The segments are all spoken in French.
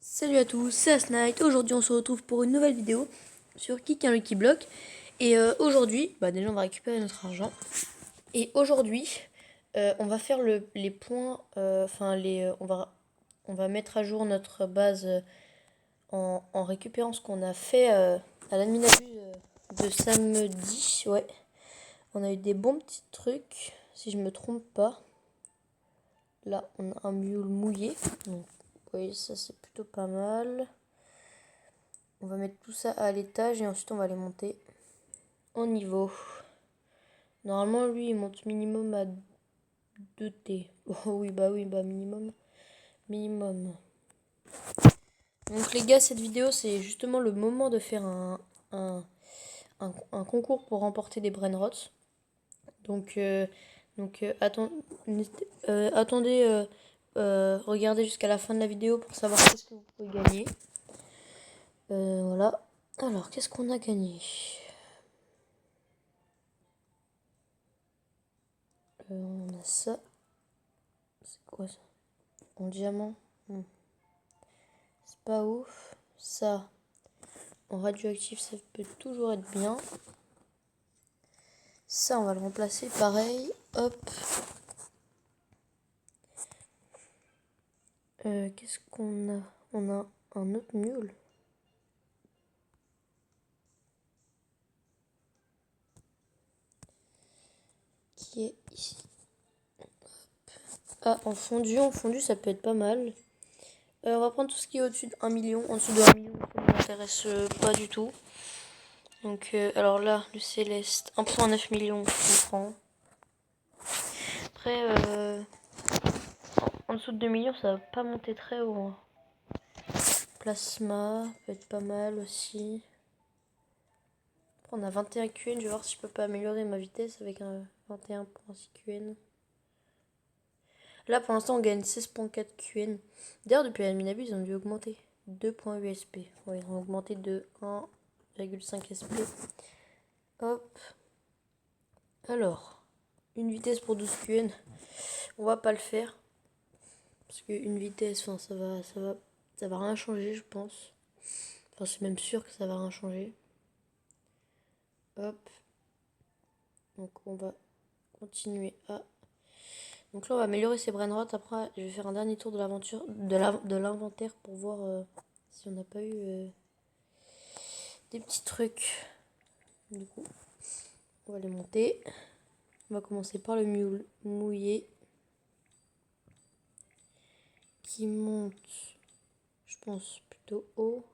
Salut à tous, c'est Asnight. Aujourd'hui on se retrouve pour une nouvelle vidéo sur Kick un Lucky Block. Et aujourd'hui, déjà on va récupérer notre argent. Et aujourd'hui, on va faire les points, on va mettre à jour notre base en récupérant ce qu'on a fait à l'adminabus de samedi. Ouais, on a eu des bons petits trucs, si je me trompe pas. Là, on a un mule mouillé. Donc, oui, ça c'est plutôt pas mal. On va mettre tout ça à l'étage et ensuite on va les monter en niveau. Normalement, lui, il monte minimum à 2T. Oh oui, minimum. Minimum. Donc les gars, cette vidéo, c'est justement le moment de faire un concours pour remporter des brainrots. Attendez, regardez jusqu'à la fin de la vidéo pour savoir qu'est-ce que vous pouvez gagner. Voilà. Alors, qu'est-ce qu'on a gagné? On a ça. C'est quoi ça? En diamant. C'est pas ouf. Ça, en radioactif, ça peut toujours être bien. Ça, on va le remplacer pareil. Hop. Qu'est-ce qu'on a? On a un autre mule. Qui est ici. Hop. Ah, en fondu, ça peut être pas mal. On va prendre tout ce qui est au-dessus de 1 million. En dessous de 1 million, ça ne m'intéresse pas du tout. Donc, alors là, le céleste, 1,9 million, je prends. Après, en dessous de 2 millions, ça va pas monter très haut. Hein. Plasma, peut être pas mal aussi. On a 21 QN, je vais voir si je peux pas améliorer ma vitesse avec un 21.6 QN. Là pour l'instant on gagne 16.4 QN. D'ailleurs depuis l'adminabus ils ont dû augmenter 2.8 SP. Ouais, ils ont augmenté de 1,5 SP. Hop. Alors, une vitesse pour 12 QN. On va pas le faire. Parce qu'une vitesse, ça va rien changer je pense. Enfin c'est même sûr que ça va rien changer. Hop. Donc on va continuer à... Donc là on va améliorer ses brainrots. Après je vais faire un dernier tour de l'aventure, de l'inventaire pour voir si on n'a pas eu des petits trucs. Du coup on va les monter. On va commencer par le mule mouillé. Qui monte, je pense, plutôt haut.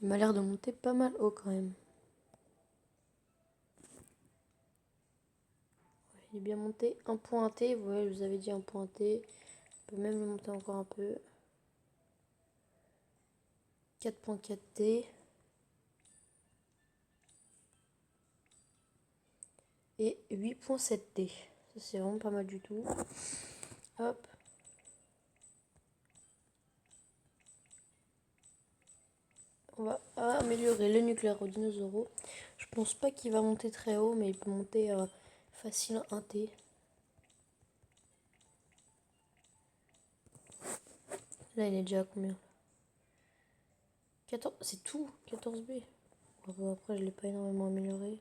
Il m'a l'air de monter pas mal haut quand même. Il est bien monté. Un point T, ouais, je vous avais dit un point T. On peut même le monter encore un peu. 4.4 T. Et 8.7 T. Ça c'est vraiment pas mal du tout. Hop. On va améliorer le nucléaire au dinosaure. Je pense pas qu'il va monter très haut, mais il peut monter facile 1 T. Là, il est déjà à combien? 14, c'est tout, 14B. Après, je l'ai pas énormément amélioré.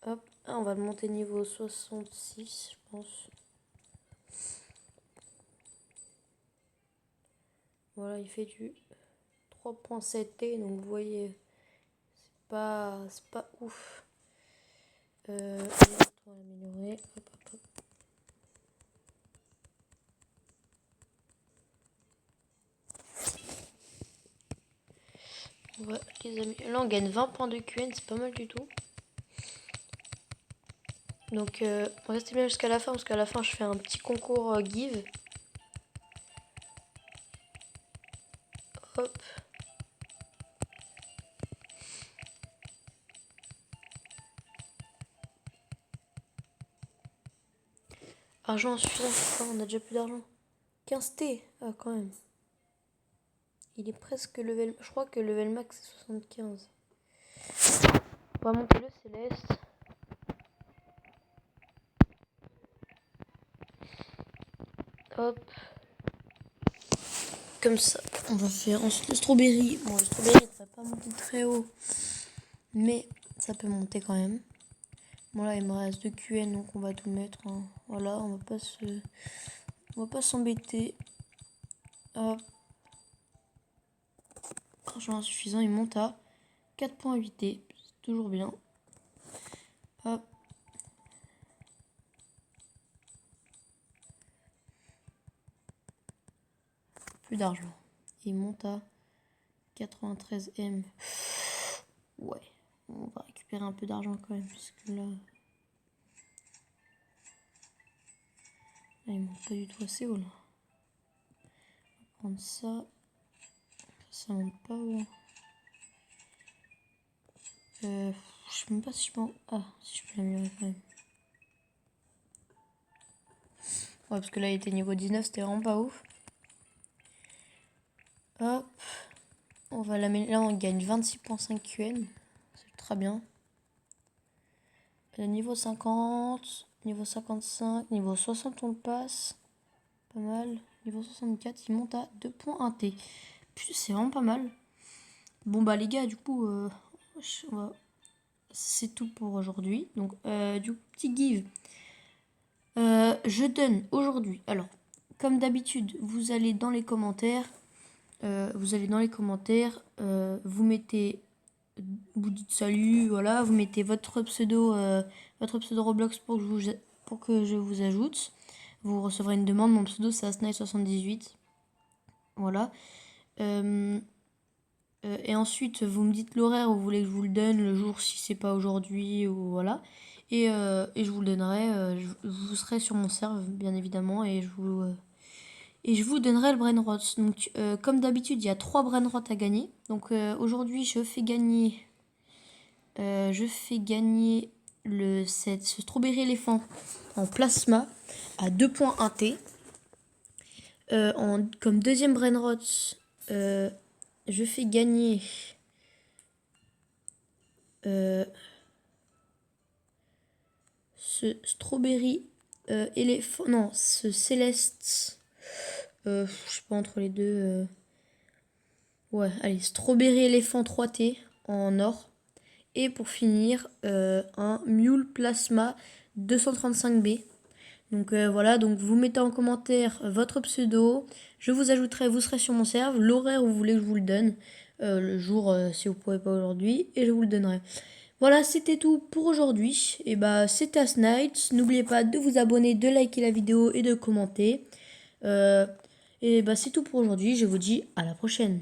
Hop, on va le monter niveau 66, je pense. Voilà, il fait du 3.7 T, donc vous voyez, c'est pas ouf. On va l'améliorer. Hop. Ouais, les amis. Là, on gagne 20 points de QN, c'est pas mal du tout. Donc, restez bien jusqu'à la fin, parce qu'à la fin, je fais un petit concours give. Hop. Argent insuffisant. Oh, on a déjà plus d'argent. 15 T. Ah, quand même. Il est presque level... Je crois que level max, c'est 75. On va monter le céleste. Hop. Comme ça. On va faire ensuite le strawberry. Bon, le strawberry ne va pas monter très haut. Mais ça peut monter quand même. Bon là il me reste 2 QN donc on va tout mettre. Hein. Voilà, on va pas s'embêter. Hop. Franchement insuffisant, il monte à 4.8D. C'est toujours bien. Hop. Plus d'argent. Il monte à 93M. Ouais. On va récupérer un peu d'argent quand même. Parce que là il monte pas du tout assez haut là. On va prendre ça. Ça monte pas haut. Je sais même pas si je peux... Ah, si je peux l'améliorer quand même. Ouais, parce que là, il était niveau 19, c'était vraiment pas ouf. Hop. On va l'améliorer. Là, on gagne 26.5 QN. C'est très bien. Niveau 50, niveau 55, niveau 60, on le passe. Pas mal. Niveau 64, il monte à 2.1T. C'est vraiment pas mal. Bon, bah, les gars, du coup, c'est tout pour aujourd'hui. Donc, du petit give. Je donne aujourd'hui. Alors, comme d'habitude, vous allez dans les commentaires. Vous mettez, vous dites salut, voilà, vous mettez votre pseudo Roblox pour que je vous ajoute. Vous recevrez une demande. Mon pseudo c'est Asnight78. Voilà. Et ensuite, vous me dites l'horaire où vous voulez que je vous le donne, le jour si c'est pas aujourd'hui ou voilà. Et je vous le donnerai. Vous serez sur mon serve bien évidemment et je vous donnerai le brainrot. Donc comme d'habitude, il y a 3 brainrots à gagner. Donc aujourd'hui, je fais gagner ce strawberry éléphant en plasma à 2.1T. Comme deuxième brainrot, je fais gagner ce strawberry éléphant, non, ce céleste, je sais pas entre les deux, ouais, allez, strawberry éléphant 3T en or. Et pour finir, un Mule Plasma 235B. Donc voilà, donc vous mettez en commentaire votre pseudo, je vous ajouterai, vous serez sur mon serve, l'horaire où vous voulez que je vous le donne, le jour si vous ne pouvez pas aujourd'hui, et je vous le donnerai. Voilà, c'était tout pour aujourd'hui. Et bah c'était Asnight. N'oubliez pas de vous abonner, de liker la vidéo et de commenter. Et bah c'est tout pour aujourd'hui. Je vous dis à la prochaine.